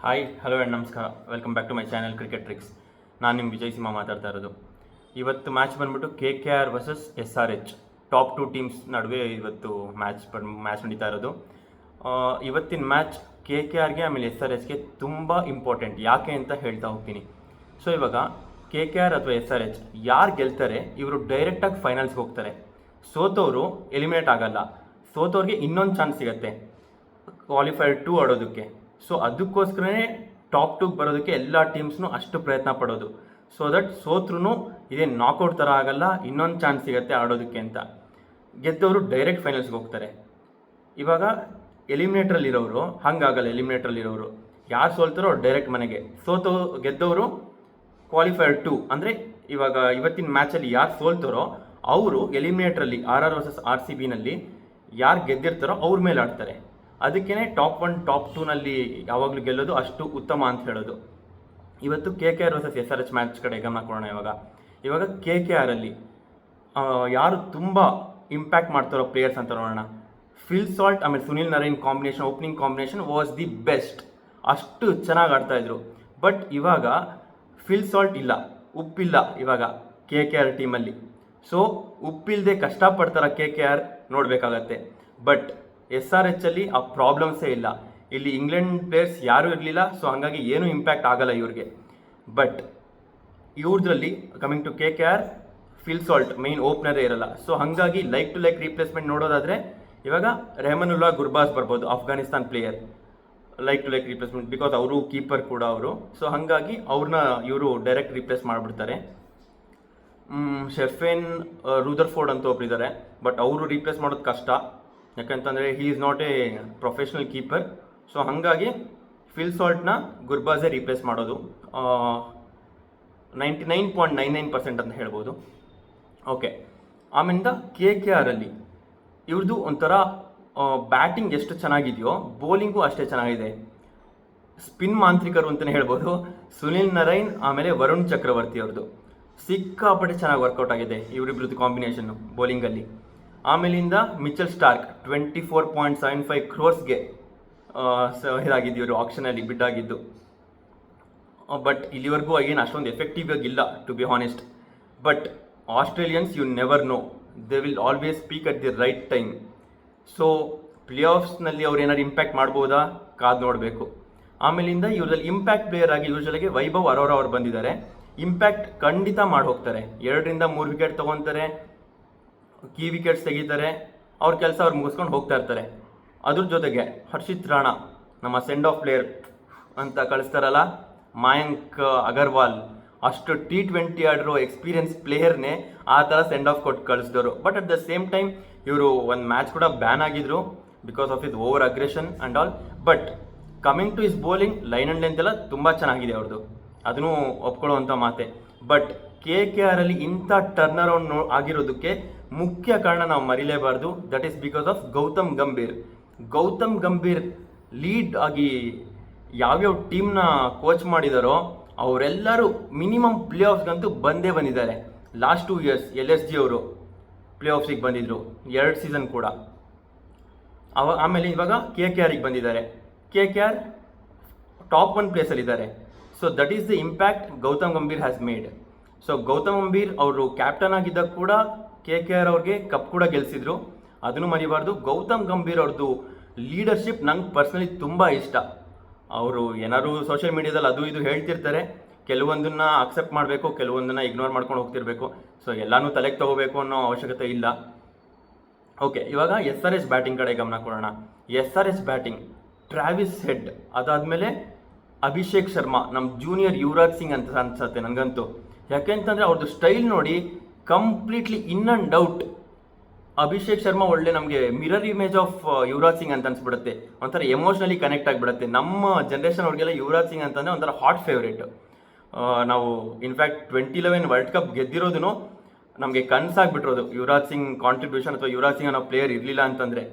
Hi hello and ನಮಸ್ಕಾರ. Welcome back to my channel cricket tricks. ನಾನು ನಿಮ್ಮ ವಿಜಯ್ ಸಿಂಹ ಮಾತಾಡ್ತಾ ಇರೋದು. ಇವತ್ತು ಮ್ಯಾಚ್ ಬಂದ್ಬಿಟ್ಟು KKR versus SRH, top 2 teams ನಡುವೆ ಇವತ್ತು ಮ್ಯಾಚ್ ನಡೀತಾ ಇರೋದು. ಇವತ್ತಿನ ಮ್ಯಾಚ್ KKRಗೆ ಆಮೇಲೆ SRHಗೆ ತುಂಬ ಇಂಪಾರ್ಟೆಂಟ್. ಯಾಕೆ ಅಂತ ಹೇಳ್ತಾ ಹೋಗ್ತೀನಿ. ಸೊ ಇವಾಗ KKR ಅಥವಾ SRH ಯಾರು ಗೆಲ್ತಾರೆ ಇವರು ಡೈರೆಕ್ಟಾಗಿ ಫೈನಲ್ಸ್ಗೆ ಹೋಗ್ತಾರೆ. ಸೋತವರು ಎಲಿಮಿನೇಟ್ ಆಗಲ್ಲ. ಸೋತವ್ರಿಗೆ ಇನ್ನೊಂದು ಚಾನ್ಸ್ ಸಿಗುತ್ತೆ ಕ್ವಾಲಿಫೈರ್ 2 ಆಡೋದಕ್ಕೆ. ಸೊ ಅದಕ್ಕೋಸ್ಕರನೇ ಟಾಪ್ 2 ಬರೋದಕ್ಕೆ ಎಲ್ಲ ಟೀಮ್ಸ್ನು ಅಷ್ಟು ಪ್ರಯತ್ನ ಪಡೋದು. ಸೊ ದಟ್ ಸೋತ್ರೂ ಇದೇ ನಾಕೌಟ್ ಥರ ಆಗಲ್ಲ, ಇನ್ನೊಂದು ಚಾನ್ಸ್ ಸಿಗುತ್ತೆ ಆಡೋದಕ್ಕೆ ಅಂತ. ಗೆದ್ದವರು ಡೈರೆಕ್ಟ್ ಫೈನಲ್ಸ್ಗೆ ಹೋಗ್ತಾರೆ. ಇವಾಗ ಎಲಿಮಿನೇಟ್ರಲ್ಲಿರೋರು ಹಂಗಾಗಲ್ಲ. ಎಲಿಮಿನೇಟ್ರಲ್ಲಿರೋರು ಯಾರು ಸೋಲ್ತಾರೋ ಅವ್ರು ಡೈರೆಕ್ಟ್ ಮನೆಗೆ. ಗೆದ್ದವರು ಕ್ವಾಲಿಫೈರ್ 2 ಅಂದರೆ ಇವಾಗ ಇವತ್ತಿನ ಮ್ಯಾಚಲ್ಲಿ ಯಾರು ಸೋಲ್ತಾರೋ ಅವರು ಎಲಿಮಿನೇಟ್ರಲ್ಲಿ RR ವರ್ಸಸ್ RCBನಲ್ಲಿ ಯಾರು ಗೆದ್ದಿರ್ತಾರೋ ಅವ್ರ ಮೇಲೆ ಆಡ್ತಾರೆ. ಅದಕ್ಕೇ ಟಾಪ್ 1 ಟಾಪ್ 2ನಲ್ಲಿ ಯಾವಾಗಲೂ ಗೆಲ್ಲೋದು ಅಷ್ಟು ಉತ್ತಮ ಅಂತ ಹೇಳೋದು. ಇವತ್ತು KKR ವರ್ಸಸ್ SRH ಮ್ಯಾಚ್ ಕಡೆ ಗಮನ ಕೊಡೋಣ. ಇವಾಗ KKRಲ್ಲಿ ಯಾರು ತುಂಬ ಇಂಪ್ಯಾಕ್ಟ್ ಮಾಡ್ತಾರೋ ಪ್ಲೇಯರ್ಸ್ ಅಂತ ನೋಡೋಣ. ಫಿಲ್ ಸಾಲ್ಟ್ ಆಮೇಲೆ Sunil Narine combination, opening combination was the best. ಅಷ್ಟು ಚೆನ್ನಾಗಿ ಆಡ್ತಾಯಿದ್ರು. ಬಟ್ ಇವಾಗ ಫಿಲ್ ಸಾಲ್ಟ್ ಇಲ್ಲ, ಉಪ್ಪಿಲ್ಲ ಇವಾಗ KKR ಟೀಮಲ್ಲಿ. ಸೊ ಉಪ್ಪಿಲ್ಲದೆ ಕಷ್ಟಪಡ್ತಾರ KKR ನೋಡಬೇಕಾಗತ್ತೆ. ಬಟ್ SRH ಅಲ್ಲಿ ಆ ಪ್ರಾಬ್ಲಮ್ಸೇ ಇಲ್ಲ. ಇಲ್ಲಿ ಇಂಗ್ಲೆಂಡ್ ಪ್ಲೇಯರ್ಸ್ ಯಾರೂ ಇರಲಿಲ್ಲ. ಸೊ ಹಾಗಾಗಿ ಏನೂ ಇಂಪ್ಯಾಕ್ಟ್ ಆಗಲ್ಲ ಇವ್ರಿಗೆ. ಬಟ್ ಇವ್ರದ್ರಲ್ಲಿ coming to KKR, Phil Salt main ಓಪನರೇ ಇರಲ್ಲ. ಸೊ ಹಾಗಾಗಿ ಲೈಕ್ ಟು ಲೈಕ್ ರೀಪ್ಲೇಸ್ಮೆಂಟ್ ನೋಡೋದಾದರೆ ಇವಾಗ ರೆಹಮಾನುಲ್ಲಾ ಗುರ್ಬಾಸ್ ಬರ್ಬೋದು, Afghanistan player. Like to like replacement because ಅವರು ಕೀಪರ್ ಕೂಡ ಅವರು. ಸೊ ಹಾಗಾಗಿ ಅವ್ರನ್ನ ಇವರು ಡೈರೆಕ್ಟ್ ರೀಪ್ಲೇಸ್ ಮಾಡಿಬಿಡ್ತಾರೆ. ಶೆಫೇನ್ ರೂದರ್ಫೋರ್ಡ್ ಅಂತ ಒಬ್ಬರಿದ್ದಾರೆ. ಬಟ್ ಅವರು ರೀಪ್ಲೇಸ್ ಮಾಡೋದು ಕಷ್ಟ. ಯಾಕಂತಂದರೆ he is not A professional keeper. So ಹಾಗಾಗಿ ಫಿಲ್ ಸಾಲ್ಟ್ನ ಗುರ್ಬಾಸೇ ರೀಪ್ಲೇಸ್ ಮಾಡೋದು 99.99% ಅಂತ ಹೇಳ್ಬೋದು. ಓಕೆ, ಆಮೇಲಿಂದ KKRಲ್ಲಿ ಇವ್ರದ್ದು ಒಂಥರ ಬ್ಯಾಟಿಂಗ್ ಎಷ್ಟು ಚೆನ್ನಾಗಿದೆಯೋ ಬೌಲಿಂಗು ಅಷ್ಟೇ ಚೆನ್ನಾಗಿದೆ. ಸ್ಪಿನ್ ಮಾಂತ್ರಿಕರು ಅಂತಲೇ ಹೇಳ್ಬೋದು. ಸುನಿಲ್ ನರೈನ್ ಆಮೇಲೆ ವರುಣ್ ಚಕ್ರವರ್ತಿ ಅವ್ರದ್ದು ಸಿಕ್ಕಾಪಟ್ಟೆ ಚೆನ್ನಾಗಿ ವರ್ಕೌಟ್ ಆಗಿದೆ ಇವರಿಬ್ರದ್ದು ಕಾಂಬಿನೇಷನ್ನು ಬೌಲಿಂಗಲ್ಲಿ. ಆಮೇಲಿಂದ ಮಿಚೆಲ್ ಸ್ಟಾರ್ಕ್ 24.75 crores ಇದಾಗಿದ್ದು ಇವರು ಆಕ್ಷನಲ್ಲಿ ಬಿಡ್ಡಾಗಿದ್ದು. ಬಟ್ ಇಲ್ಲಿವರೆಗೂ ಏನು ಅಷ್ಟೊಂದು ಎಫೆಕ್ಟಿವ್ ಆಗಿಲ್ಲ to be honest. But Australians you never know, they will always speak at the right time. So play ಆಫ್ಸ್ನಲ್ಲಿ ಅವ್ರು ಏನಾದ್ರು ಇಂಪ್ಯಾಕ್ಟ್ ಮಾಡ್ಬೋದಾ ಕಾದು ನೋಡಬೇಕು. ಆಮೇಲಿಂದ ಇವ್ರಲ್ಲಿ ಇಂಪ್ಯಾಕ್ಟ್ ಪ್ಲೇಯರ್ ಆಗಿ ಯೂಶಲಾಗಿ ವೈಭವ್ ಅರೋರಾ ಅವ್ರು ಬಂದಿದ್ದಾರೆ. ಇಂಪ್ಯಾಕ್ಟ್ ಖಂಡಿತ ಮಾಡಿ ಹೋಗ್ತಾರೆ. 2-3 ವಿಕೆಟ್ ತೊಗೊತಾರೆ, ಕೀ ವಿಕೆಟ್ಸ್ ತೆಗಿತಾರೆ, ಅವ್ರ ಕೆಲಸ ಅವ್ರು ಮುಗಿಸ್ಕೊಂಡು ಹೋಗ್ತಾ ಇರ್ತಾರೆ. ಅದ್ರ ಜೊತೆಗೆ ಹರ್ಷಿತ್ ರಾಣಾ ನಮ್ಮ ಸೆಂಡ್ ಆಫ್ ಪ್ಲೇಯರ್ ಅಂತ ಕಳಿಸ್ತಾರಲ್ಲ, ಮಯಾಂಕ್ ಅಗರ್ವಾಲ್ ಅಷ್ಟು T20 ಆಡಿರೋ ಎಕ್ಸ್ಪೀರಿಯನ್ಸ್ ಪ್ಲೇಯರ್ನೇ ಆ ಥರ ಸೆಂಡ್ ಆಫ್ ಕೊಟ್ಟು ಕಳಿಸಿದವರು. But at the same time ಇವರು ಒಂದು ಮ್ಯಾಚ್ ಕೂಡ ಬ್ಯಾನ್ ಆಗಿದ್ರು because of his over aggression and all. But coming to his bowling, line and length ಎಲ್ಲ ತುಂಬ ಚೆನ್ನಾಗಿದೆ ಅವ್ರದ್ದು, ಅದನ್ನು ಒಪ್ಕೊಳ್ಳುವಂಥ ಮಾತೆ. ಬಟ್ KKRಲ್ಲಿ ಇಂಥ ಟರ್ನ್ ಅರೌಂಡ್ ಆಗಿರೋದಕ್ಕೆ ಮುಖ್ಯ ಕಾರಣ ನಾವು ಮರಿಲೇಬಾರ್ದು. That is because of Gautam Gambhir lead ಆಗಿ ಯಾವ್ಯಾವ ಟೀಮ್ನ ಕೋಚ್ ಮಾಡಿದಾರೋ ಅವರೆಲ್ಲರೂ ಮಿನಿಮಮ್ ಪ್ಲೇ ಆಫ್ಸ್ಗಂತೂ ಬಂದಿದ್ದಾರೆ. ಲಾಸ್ಟ್ 2 years LSG ಅವರು ಪ್ಲೇ ಆಫ್ಸಿಗೆ ಬಂದಿದ್ರು 2 ಸೀಸನ್ ಕೂಡ. ಆಮೇಲೆ ಇವಾಗ KKRಗೆ ಬಂದಿದ್ದಾರೆ. KKR ಟಾಪ್ 1 ಪ್ಲೇಸಲ್ಲಿದ್ದಾರೆ. So that is the impact Gautam Gambhir has made. So Gautam Gambhir ಅವರು ಕ್ಯಾಪ್ಟನ್ ಆಗಿದ್ದಾಗ ಕೂಡ KKR ಅವ್ರಿಗೆ ಕಪ್ ಕೂಡ ಗೆಲ್ಲಿಸಿದ್ರು, ಅದನ್ನು ಮರಿಬಾರ್ದು. ಗೌತಮ್ ಗಂಭೀರ್ ಅವ್ರದ್ದು ಲೀಡರ್ಶಿಪ್ ನಂಗೆ ಪರ್ಸ್ನಲಿ ತುಂಬ ಇಷ್ಟ. ಅವರು ಏನಾದ್ರು ಸೋಷಿಯಲ್ ಮೀಡಿಯಾದಲ್ಲಿ ಅದು ಇದು ಹೇಳ್ತಿರ್ತಾರೆ, ಕೆಲವೊಂದನ್ನು ಅಕ್ಸೆಪ್ಟ್ ಮಾಡಬೇಕು, ಕೆಲವೊಂದನ್ನು ಇಗ್ನೋರ್ ಮಾಡ್ಕೊಂಡು ಹೋಗ್ತಿರ್ಬೇಕು. ಸೊ ಎಲ್ಲನೂ ತಲೆಗೆ ತಗೋಬೇಕು ಅನ್ನೋ ಅವಶ್ಯಕತೆ ಇಲ್ಲ. ಓಕೆ, ಇವಾಗ SRH ಬ್ಯಾಟಿಂಗ್ ಕಡೆ ಗಮನ ಕೊಡೋಣ. SRH ಬ್ಯಾಟಿಂಗ್ ಟ್ರಾವಿಸ್ ಹೆಡ್, ಅದಾದಮೇಲೆ ಅಭಿಷೇಕ್ ಶರ್ಮಾ, ನಮ್ಮ ಜೂನಿಯರ್ ಯುವರಾಜ್ ಸಿಂಗ್ ಅಂತ ಅನ್ಸುತ್ತೆ ನನಗಂತೂ. ಯಾಕೆಂತಂದರೆ ಅವ್ರದ್ದು ಸ್ಟೈಲ್ ನೋಡಿ completely in and out. Abhishek Sharma ಒಳ್ಳೆ ನಮಗೆ mirror image of Yuvraj Singh ಅಂತ ಅನ್ಸ್ಬಿಡುತ್ತೆ. ಒಂಥರ ಎಮೋಷ್ನಲಿ ಕನೆಕ್ಟ್ ಆಗಿಬಿಡುತ್ತೆ. ನಮ್ಮ ಜನ್ರೇಷನ್ ಅವ್ರಿಗೆಲ್ಲ ಯುವರಾಜ್ ಸಿಂಗ್ ಅಂತಂದರೆ ಒಂಥರ ಹಾಟ್ ಫೇವ್ರೇಟ್. ನಾವು ಇನ್ಫ್ಯಾಕ್ಟ್ 2011 ವರ್ಲ್ಡ್ ಕಪ್ ಗೆದ್ದಿರೋದು ನಮಗೆ ಕನಸಾಗ್ಬಿಟ್ಟಿರೋದು ಯುವರಾಜ್ ಸಿಂಗ್ ಕಾಂಟ್ರಿಬ್ಯೂಷನ್ ಅಥವಾ ಯುವರಾಜ್ ಸಿಂಗ್ ಅನ್ನೋ ಪ್ಲೇಯರ್ ಇರಲಿಲ್ಲ ಅಂತಂದರೆ.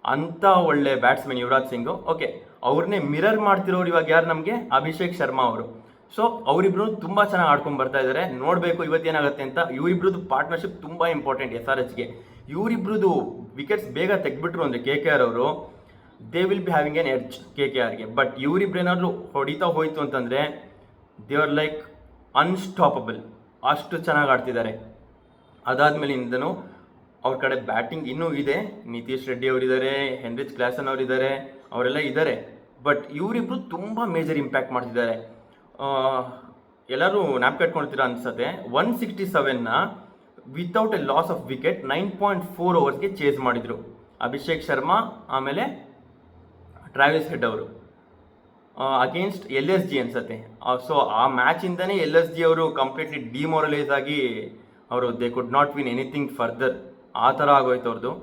ಅಂಥ ಒಳ್ಳೆ ಬ್ಯಾಟ್ಸ್ಮನ್ ಯುವರಾಜ್ ಸಿಂಗು. ಓಕೆ, ಅವ್ರನ್ನೇ ಮಿರರ್ ಮಾಡ್ತಿರೋರು ಇವಾಗ ಯಾರು ನಮಗೆ ಅಭಿಷೇಕ್ ಶರ್ಮಾ ಅವರು. ಸೊ ಅವರಿಬ್ರು ತುಂಬ ಚೆನ್ನಾಗಿ ಆಡ್ಕೊಂಡು ಬರ್ತಾ ಇದ್ದಾರೆ. ನೋಡಬೇಕು ಇವತ್ತೇನಾಗುತ್ತೆ ಅಂತ. ಇವರಿಬ್ರದ್ದು ಪಾರ್ಟ್ನರ್ಶಿಪ್ ತುಂಬ ಇಂಪಾರ್ಟೆಂಟ್ SRHಗೆ. ಇವರಿಬ್ರದ್ದು ವಿಕೆಟ್ಸ್ ಬೇಗ ತೆಗ್ಬಿಟ್ರು ಅಂದರೆ KKR ಅವರು they will be having an edge KKRಗೆ. ಬಟ್ ಇವರಿಬ್ರೇನಾದ್ರು ಹೊಡಿತಾ ಹೋಯ್ತು ಅಂತಂದರೆ ದೇ ಆರ್ ಲೈಕ್ ಅನ್ಸ್ಟಾಪಬಲ್, ಅಷ್ಟು ಚೆನ್ನಾಗಿ ಆಡ್ತಿದ್ದಾರೆ. ಅದಾದಮೇಲಿಂದನೂ ಅವ್ರ ಕಡೆ ಬ್ಯಾಟಿಂಗ್ ಇನ್ನೂ ಇದೆ. ನಿತೀಶ್ ರೆಡ್ಡಿ ಅವರಿದ್ದಾರೆ, ಹೆನ್ರಿಚ್ ಕ್ಲಾಸನ್ ಅವರಿದ್ದಾರೆ, ಅವರೆಲ್ಲ ಇದ್ದಾರೆ. ಬಟ್ ಇವರಿಬ್ರು ತುಂಬ ಮೇಜರ್ ಇಂಪ್ಯಾಕ್ಟ್ ಮಾಡ್ತಿದ್ದಾರೆ. ಎಲ್ಲರೂ ನ್ಯಾಪ್ ಕಟ್ಕೊಳ್ತೀರಾ ಅನ್ಸುತ್ತೆ. 167ನ without a loss of wicket 9.4 ಓವರ್ಸ್ಗೆ ಚೇಸ್ ಮಾಡಿದರು ಅಭಿಷೇಕ್ ಶರ್ಮಾ ಆಮೇಲೆ ಟ್ರಾವಿಸ್ ಹೆಡ್ ಅವರು ಅಗೇನ್ಸ್ಟ್ LSG ಅನ್ಸುತ್ತೆ. ಸೊ ಆ ಮ್ಯಾಚಿಂದನೇ LSG ಅವರು ಕಂಪ್ಲೀಟ್ಲಿ ಡಿಮೋರಲೈಸ್ ಆಗಿ ಅವರು they could not win anything further, ಆ ಥರ ಆಗೋಯ್ತು ಅವ್ರದ್ದು.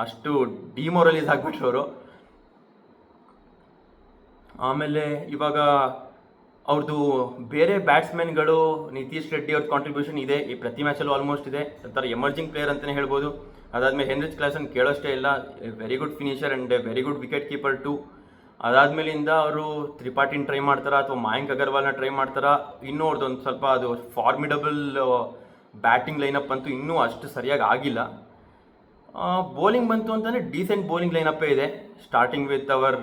ಅಷ್ಟು ಡಿಮೋರಲೈಸ್ ಆಗಿಬಿಟ್ರು ಅವರು. ಆಮೇಲೆ ಇವಾಗ ಅವ್ರದ್ದು ಬೇರೆ ಬ್ಯಾಟ್ಸ್ಮನ್ಗಳು, ನಿತೀಶ್ ರೆಡ್ಡಿ ಅವ್ರ ಕಾಂಟ್ರಿಬ್ಯೂಷನ್ ಇದೆ ಈ ಪ್ರತಿ ಮ್ಯಾಚಲ್ಲೂ ಆಲ್ಮೋಸ್ಟ್ ಇದೆ. ಒಂಥರ ಎಮರ್ಜಿಂಗ್ ಪ್ಲೇಯರ್ ಅಂತಲೇ ಹೇಳ್ಬೋದು. ಅದಾದಮೇಲೆ ಹೆನ್ರಿಚ್ ಕ್ಲಾಸನ್ ಕೇಳೋಷ್ಟೇ ಇಲ್ಲ, very good finisher and very good wicket keeper too. ಅದಾದಮೇಲಿಂದ ಅವರು ತ್ರಿಪಾಠಿನ ಟ್ರೈ ಮಾಡ್ತಾರಾ ಅಥವಾ ಮಯಾಂಕ್ ಅಗರ್ವಾಲ್ನ ಟ್ರೈ ಮಾಡ್ತಾರಾ. ಇನ್ನೂ ಅವ್ರದ್ದು ಒಂದು ಸ್ವಲ್ಪ ಅದು ಫಾರ್ಮಿಡಬಲ್ ಬ್ಯಾಟಿಂಗ್ ಲೈನಪ್ ಅಂತೂ ಇನ್ನೂ ಅಷ್ಟು ಸರಿಯಾಗಿ ಆಗಿಲ್ಲ. ಬೌಲಿಂಗ್ ಬಂತು ಅಂತಂದರೆ ಡೀಸೆಂಟ್ ಬೌಲಿಂಗ್ ಲೈನಪ್ಪೇ ಇದೆ. Starting with our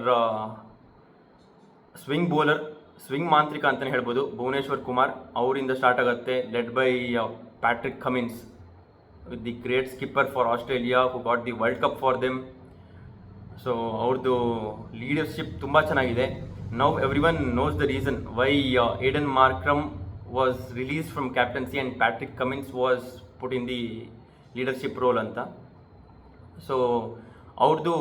swing bowler, swing ಮಾಂತ್ರಿಕ ಅಂತಲೇ ಹೇಳ್ಬೋದು, ಭುವನೇಶ್ವರ್ ಕುಮಾರ್ ಅವರಿಂದ ಸ್ಟಾರ್ಟ್ ಆಗುತ್ತೆ. Led by Patrick Cummins with the great skipper for Australia who got the world cup for them. So ಅವ್ರದ್ದು ಲೀಡರ್ಶಿಪ್ ತುಂಬ ಚೆನ್ನಾಗಿದೆ. Now every one knows the reason why Aiden Markram was release from captaincy and Patrick Cummins was put in the leadership role ಅಂತ. So ಅವ್ರದ್ದು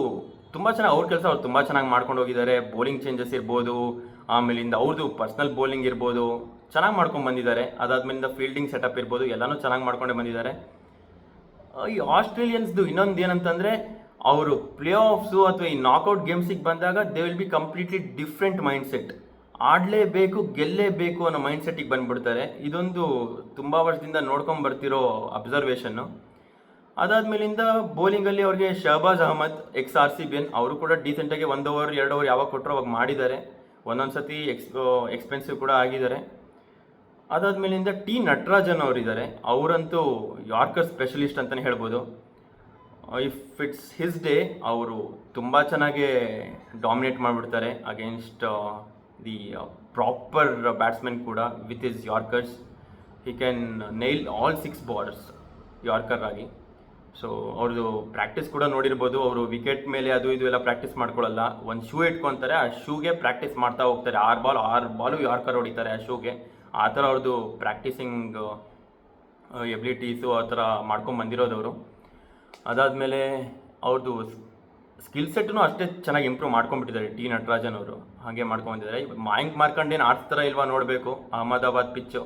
ತುಂಬ ಚೆನ್ನಾಗಿ ಅವ್ರ ಕೆಲಸ ಅವ್ರು ತುಂಬ ಚೆನ್ನಾಗಿ ಮಾಡ್ಕೊಂಡು ಹೋಗಿದ್ದಾರೆ. ಬೌಲಿಂಗ್ ಚೇಂಜಸ್ ಇರ್ಬೋದು, ಆಮೇಲಿಂದ ಅವ್ರದ್ದು ಪರ್ಸ್ನಲ್ ಬೌಲಿಂಗ್ ಇರ್ಬೋದು, ಚೆನ್ನಾಗಿ ಮಾಡ್ಕೊಂಡು ಬಂದಿದ್ದಾರೆ. ಅದಾದಮೇಲಿಂದ ಫೀಲ್ಡಿಂಗ್ ಸೆಟಪ್ ಇರ್ಬೋದು, ಎಲ್ಲನೂ ಚೆನ್ನಾಗಿ ಮಾಡ್ಕೊಂಡೇ ಬಂದಿದ್ದಾರೆ. ಈ ಆಸ್ಟ್ರೇಲಿಯನ್ಸ್ದು ಇನ್ನೊಂದು ಏನಂತಂದರೆ ಅವರು ಪ್ಲೇ ಆಫ್ಸು ಅಥವಾ ಈ ನಾಕೌಟ್ ಗೇಮ್ಸಿಗೆ ಬಂದಾಗ they will be completely different mindset. ಆಡಲೇಬೇಕು, ಗೆಲ್ಲೇಬೇಕು ಅನ್ನೋ ಮೈಂಡ್ಸೆಟ್ಟಿಗೆ ಬಂದುಬಿಡ್ತಾರೆ. ಇದೊಂದು ತುಂಬ ವರ್ಷದಿಂದ ನೋಡ್ಕೊಂಡು ಬರ್ತಿರೋ ಅಬ್ಸರ್ವೇಷನ್ನು. ಅದಾದಮೇಲಿಂದ ಬೌಲಿಂಗಲ್ಲಿ ಅವ್ರಿಗೆ ಶಹಬಾಜ್ ಅಹಮದ್ XRCBN ಅವರು ಕೂಡ ಡೀಸೆಂಟಾಗಿ 1 ಓವರ್ 2 ಓವರ್ ಯಾವಾಗ ಕೊಟ್ಟರು ಅವಾಗ ಮಾಡಿದ್ದಾರೆ. ಒಂದೊಂದು ಸತಿ ಎಕ್ಸ್ಪೆನ್ಸಿವ್ ಕೂಡ ಆಗಿದ್ದಾರೆ. ಅದಾದಮೇಲಿಂದ ನಟರಾಜನ್ ಅವರಿದ್ದಾರೆ. ಅವರಂತೂ ಯಾರ್ಕರ್ ಸ್ಪೆಷಲಿಸ್ಟ್ ಅಂತಲೇ ಹೇಳ್ಬೋದು. ಇಫ್ ಇಟ್ಸ್ ಹಿಸ್ ಡೇ ಅವರು ತುಂಬ ಚೆನ್ನಾಗಿ ಡಾಮಿನೇಟ್ ಮಾಡಿಬಿಡ್ತಾರೆ ಅಗೇನ್ಸ್ಟ್ ದಿ ಪ್ರಾಪರ್ ಬ್ಯಾಟ್ಸ್ಮನ್ ಕೂಡ with his yorkers. He can Nile all 6 bowlers yorker ಆಗಿ. ಸೊ ಅವ್ರದ್ದು ಪ್ರಾಕ್ಟೀಸ್ ಕೂಡ ನೋಡಿರ್ಬೋದು. ಅವರು ವಿಕೆಟ್ ಮೇಲೆ ಅದು ಇದು ಎಲ್ಲ ಪ್ರಾಕ್ಟೀಸ್ ಮಾಡ್ಕೊಳ್ಳಲ್ಲ, ಒಂದು ಶೂ ಇಟ್ಕೊತಾರೆ, ಆ ಶೂಗೆ ಪ್ರಾಕ್ಟೀಸ್ ಮಾಡ್ತಾ ಹೋಗ್ತಾರೆ. 6 ಬಾಲು ಯಾರ್ಕರ್ ಹೊಡಿತಾರೆ ಆ ಶೂಗೆ. ಆ ಥರ ಅವ್ರದ್ದು ಪ್ರಾಕ್ಟೀಸಿಂಗ್ ಎಬಿಲಿಟೀಸು ಆ ಥರ ಮಾಡ್ಕೊಂಡು ಬಂದಿರೋದವರು. ಅದಾದಮೇಲೆ ಅವ್ರದ್ದು ಸ್ಕಿಲ್ ಸೆಟ್ಟೂ ಅಷ್ಟೇ ಚೆನ್ನಾಗಿ ಇಂಪ್ರೂವ್ ಮಾಡ್ಕೊಂಡ್ಬಿಟ್ಟಿದ್ದಾರೆ ನಟರಾಜನ್ ಅವರು. ಹಾಗೆ ಮಾಡ್ಕೊಂಡ್ಬಂದಿದ್ದಾರೆ. ಮಯಾಂಕ್ ಮಾರ್ಕಂಡೇನು ಆಡ್ತಾರ ಇಲ್ವಾ ನೋಡಬೇಕು ಅಹಮದಾಬಾದ್ ಪಿಚ್ಚು.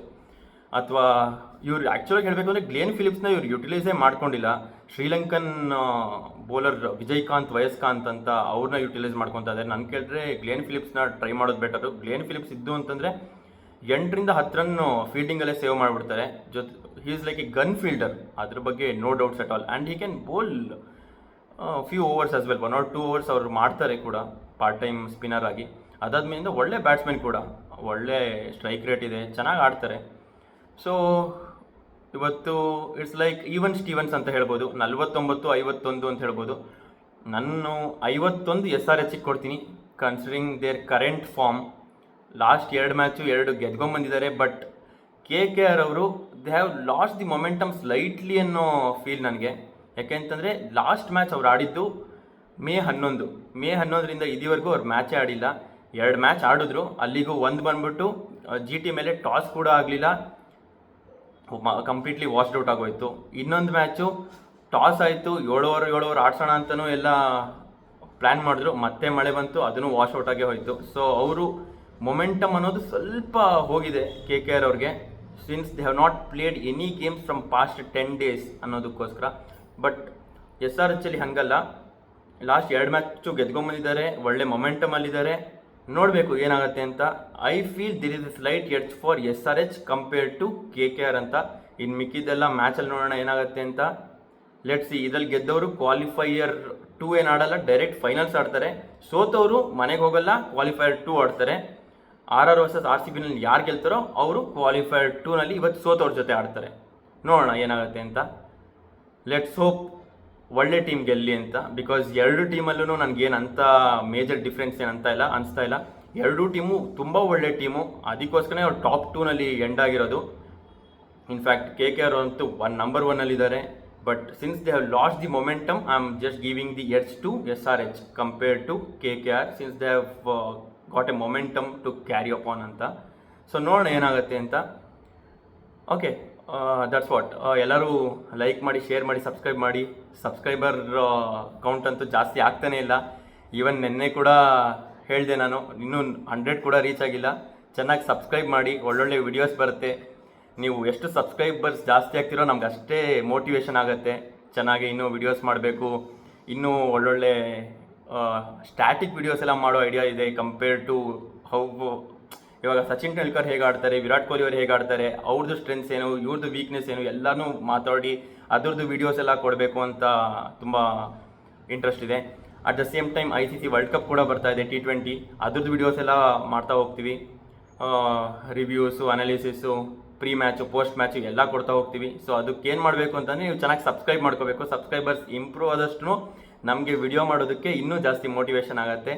ಅಥವಾ ಇವ್ರು ಆ್ಯಕ್ಚುಲಾಗಿ ಹೇಳಬೇಕು ಅಂದರೆ ಗ್ಲೇನ್ ಫಿಲಿಪ್ಸ್ನ ಇವ್ರು ಯುಟಿಲೈಸೇ ಮಾಡ್ಕೊಂಡಿಲ್ಲ. ಶ್ರೀಲಂಕನ್ ಬೌಲರ್ ವಿಜಯ್ಕಾಂತ್ ವಯಸ್ಕಾಂತ್ ಅಂತ ಅವ್ರನ್ನ ಯುಟಿಲೈಸ್ ಮಾಡ್ಕೊತಾ ಇದ್ದಾರೆ. ನಾನು ಕೇಳಿದ್ರೆ ಗ್ಲೇನ್ ಫಿಲಿಪ್ಸ್ನ ಟ್ರೈ ಮಾಡೋದು ಬೆಟರು. ಗ್ಲೇನ್ ಫಿಲಿಪ್ಸ್ ಇದ್ದು ಅಂತಂದರೆ 8ರಿಂದ 10 ರನ್ ಫೀಲ್ಡಿಂಗಲ್ಲೇ ಸೇವ್ ಮಾಡಿಬಿಡ್ತಾರೆ. He is like a gun fielder, ಅದ್ರ ಬಗ್ಗೆ no doubts at all. And he can bowl few overs as well, 1 or 2 overs ಅವ್ರು ಮಾಡ್ತಾರೆ ಕೂಡ ಪಾರ್ಟ್ ಟೈಮ್ ಸ್ಪಿನ್ನರ್ ಆಗಿ. ಅದಾದ್ಮೇಲಿಂದ ಒಳ್ಳೆ ಬ್ಯಾಟ್ಸ್ಮನ್ ಕೂಡ, ಒಳ್ಳೆ ಸ್ಟ್ರೈಕ್ ರೇಟ್ ಇದೆ, ಚೆನ್ನಾಗಿ ಆಡ್ತಾರೆ. ಸೊ ಇವತ್ತು ಇಟ್ಸ್ ಲೈಕ್ ಈವನ್ ಸ್ಟೀವನ್ಸ್ ಅಂತ ಹೇಳ್ಬೋದು. 49-51 ಅಂತ ಹೇಳ್ಬೋದು. ನಾನು 51 SRH ಕೊಡ್ತೀನಿ considering their current form. Last 2 match 2 ಗೆದ್ಕೊಂಡ್ಬಂದಿದ್ದಾರೆ. ಬಟ್ KKR ಅವರು they have lost the momentum slightly ಅನ್ನೋ ಫೀಲ್ ನನಗೆ. ಯಾಕೆಂತಂದರೆ ಲಾಸ್ಟ್ ಮ್ಯಾಚ್ ಅವ್ರು ಆಡಿದ್ದು ಮೇ 11ರಿಂದ ಇದುವರೆಗೂ ಅವ್ರು ಮ್ಯಾಚೇ ಆಡಿಲ್ಲ. 2 ಮ್ಯಾಚ್ ಆಡಿದ್ರು, ಅಲ್ಲಿಗೂ ಒಂದು ಬಂದ್ಬಿಟ್ಟು GT ಮೇಲೆ ಟಾಸ್ ಕೂಡ ಆಗಲಿಲ್ಲ, ಕಂಪ್ಲೀಟ್ಲಿ ವಾಶ್ಡ್ ಔಟ್ ಆಗೋಯ್ತು. ಇನ್ನೊಂದು ಮ್ಯಾಚು ಟಾಸ್ ಆಯಿತು, 7 ಓವರ್ ಆಡ್ಸೋಣ ಅಂತಲೂ ಎಲ್ಲ ಪ್ಲ್ಯಾನ್ ಮಾಡಿದ್ರು, ಮತ್ತೆ ಮಳೆ ಬಂತು, ಅದನ್ನು ವಾಶ್ ಔಟ್ ಆಗೇ ಹೋಯಿತು. ಸೊ ಅವರು ಮೊಮೆಂಟಮ್ ಅನ್ನೋದು ಸ್ವಲ್ಪ ಹೋಗಿದೆ KKR ಅವ್ರಿಗೆ, since they have not played any games from past 10 days ಅನ್ನೋದಕ್ಕೋಸ್ಕರ. ಬಟ್ SRH ಅಲ್ಲಿ ಹಾಗಲ್ಲ, ಲಾಸ್ಟ್ 2 ಮ್ಯಾಚು ಗೆದ್ಕೊಂಡ್ಬಂದಿದ್ದಾರೆ, ಒಳ್ಳೆ ಮೊಮೆಂಟಮಲ್ಲಿದ್ದಾರೆ. ನೋಡಬೇಕು ಏನಾಗುತ್ತೆ ಅಂತ. I feel there is a slight edge for SRH compared to KKR ಅಂತ. ಇನ್ನು ಮಿಕ್ಕಿದ್ದೆಲ್ಲ ಮ್ಯಾಚಲ್ಲಿ ನೋಡೋಣ ಏನಾಗುತ್ತೆ ಅಂತ. Let's see. ಇದ್ರಲ್ಲಿ ಗೆದ್ದವರು ಕ್ವಾಲಿಫೈಯರ್ 2 ಏನು ಆಡಲ್ಲ, ಡೈರೆಕ್ಟ್ ಫೈನಲ್ಸ್ ಆಡ್ತಾರೆ. ಸೋತವರು ಮನೆಗೆ ಹೋಗಲ್ಲ, ಕ್ವಾಲಿಫೈಯರ್ 2 ಆಡ್ತಾರೆ. RR ವರ್ಸಸ್ RCBನಲ್ಲಿ ಯಾರು ಗೆಲ್ತಾರೋ ಅವರು ಕ್ವಾಲಿಫೈಯರ್ 2ನಲ್ಲಿ ಇವತ್ತು ಸೋತವ್ರ ಜೊತೆ ಆಡ್ತಾರೆ. ನೋಡೋಣ ಏನಾಗುತ್ತೆ ಅಂತ. ಲೆಟ್ಸ್ ಹೋಪ್ ಒಳ್ಳೆ ಟೀಮ್ ಗೆಲ್ಲಿ ಅಂತ. ಬಿಕಾಸ್ ಎರಡು ಟೀಮಲ್ಲೂ ನನಗೇನು ಅಂಥ ಮೇಜರ್ ಡಿಫ್ರೆನ್ಸ್ ಏನು ಅನಿಸ್ತಾ ಇಲ್ಲ. ಎರಡೂ ಟೀಮು ತುಂಬ ಒಳ್ಳೆ ಟೀಮು, ಅದಕ್ಕೋಸ್ಕರ ಅವ್ರು ಟಾಪ್ 2ನಲ್ಲಿ ಎಂಡ್ ಆಗಿರೋದು. ಇನ್ಫ್ಯಾಕ್ಟ್ KKR ಅಂತೂ number 1 but since they have lost the momentum, I am just giving the edge to SRH compared to KKR since they have got a momentum to carry up on ಅಂತ. So ನೋಡೋಣ ಏನಾಗುತ್ತೆ ಅಂತ. Okay, that's what. ಎಲ್ಲರೂ like ಮಾಡಿ, share ಮಾಡಿ, subscribe ಮಾಡಿ. Subscriber count ಅಂತೂ ಜಾಸ್ತಿ ಆಗ್ತಾನೇ ಇಲ್ಲ. ಈವನ್ ನಿನ್ನೆ ಕೂಡ ಹೇಳಿದೆ ನಾನು, ಇನ್ನೂ 100 ಕೂಡ ರೀಚ್ ಆಗಿಲ್ಲ. ಚೆನ್ನಾಗಿ ಸಬ್ಸ್ಕ್ರೈಬ್ ಮಾಡಿ, ಒಳ್ಳೊಳ್ಳೆ ವಿಡಿಯೋಸ್ ಬರುತ್ತೆ. ನೀವು ಎಷ್ಟು ಸಬ್ಸ್ಕ್ರೈಬರ್ಸ್ ಜಾಸ್ತಿ ಆಗ್ತಿರೋ ನಮ್ಗೆ ಅಷ್ಟೇ ಮೋಟಿವೇಶನ್ ಆಗುತ್ತೆ. ಚೆನ್ನಾಗಿ ಇನ್ನೂ ವಿಡಿಯೋಸ್ ಮಾಡಬೇಕು, ಇನ್ನೂ ಒಳ್ಳೊಳ್ಳೆ ಸ್ಟ್ಯಾಟಿಕ್ ವಿಡಿಯೋಸ್ ಎಲ್ಲ ಮಾಡೋ ಐಡಿಯಾ ಇದೆ. ಕಂಪೇರ್ ಟು ಇವಾಗ ಸಚಿನ್ ತೆಂಡೂಲ್ಕರ್ ಹೇಗೆ ಆಡ್ತಾರೆ, ವಿರಾಟ್ ಕೊಹ್ಲಿ ಅವರು ಹೇಗೆ ಆಡ್ತಾರೆ, ಅವ್ರದ್ದು ಸ್ಟ್ರೆಂತ್ಸ್ ಏನು, ಇವ್ರದ್ದು ವೀಕ್ನೆಸ್ ಏನು, ಎಲ್ಲನೂ ಮಾತಾಡಿ ಅದ್ರದ್ದು ವಿಡಿಯೋಸ್ ಎಲ್ಲ ಕೊಡಬೇಕು ಅಂತ ತುಂಬ ಇಂಟ್ರೆಸ್ಟ್ ಇದೆ. At the same time ICC world cup ಕೂಡ ಬರ್ತಾ ಇದೆ, T20, ಅದ್ರದ್ದು ವಿಡಿಯೋಸ್ ಎಲ್ಲ ಮಾಡ್ತಾ ಹೋಗ್ತೀವಿ. Reviews, analysis, pre match, post match ಎಲ್ಲ ಕೊಡ್ತಾ ಹೋಗ್ತೀವಿ. ಸೊ ಅದಕ್ಕೆ ಏನು ಮಾಡಬೇಕು ಅಂತಂದರೆ ನೀವು ಚೆನ್ನಾಗಿ ಸಬ್ಸ್ಕ್ರೈಬ್ ಮಾಡ್ಕೋಬೇಕು. ಸಬ್ಸ್ಕ್ರೈಬರ್ಸ್ ಇಂಪ್ರೂವ್ ಆದಷ್ಟು ನಮಗೆ ವಿಡಿಯೋ ಮಾಡೋದಕ್ಕೆ ಇನ್ನೂ ಜಾಸ್ತಿ ಮೋಟಿವೇಶನ್ ಆಗುತ್ತೆ.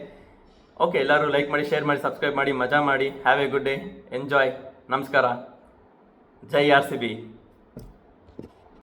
ಓಕೆ, ಎಲ್ಲರೂ ಲೈಕ್ ಮಾಡಿ, ಶೇರ್ ಮಾಡಿ, ಸಬ್ಸ್ಕ್ರೈಬ್ ಮಾಡಿ, ಮಜಾ ಮಾಡಿ. Have A good day, enjoy. ನಮಸ್ಕಾರ. ಜೈ RCB.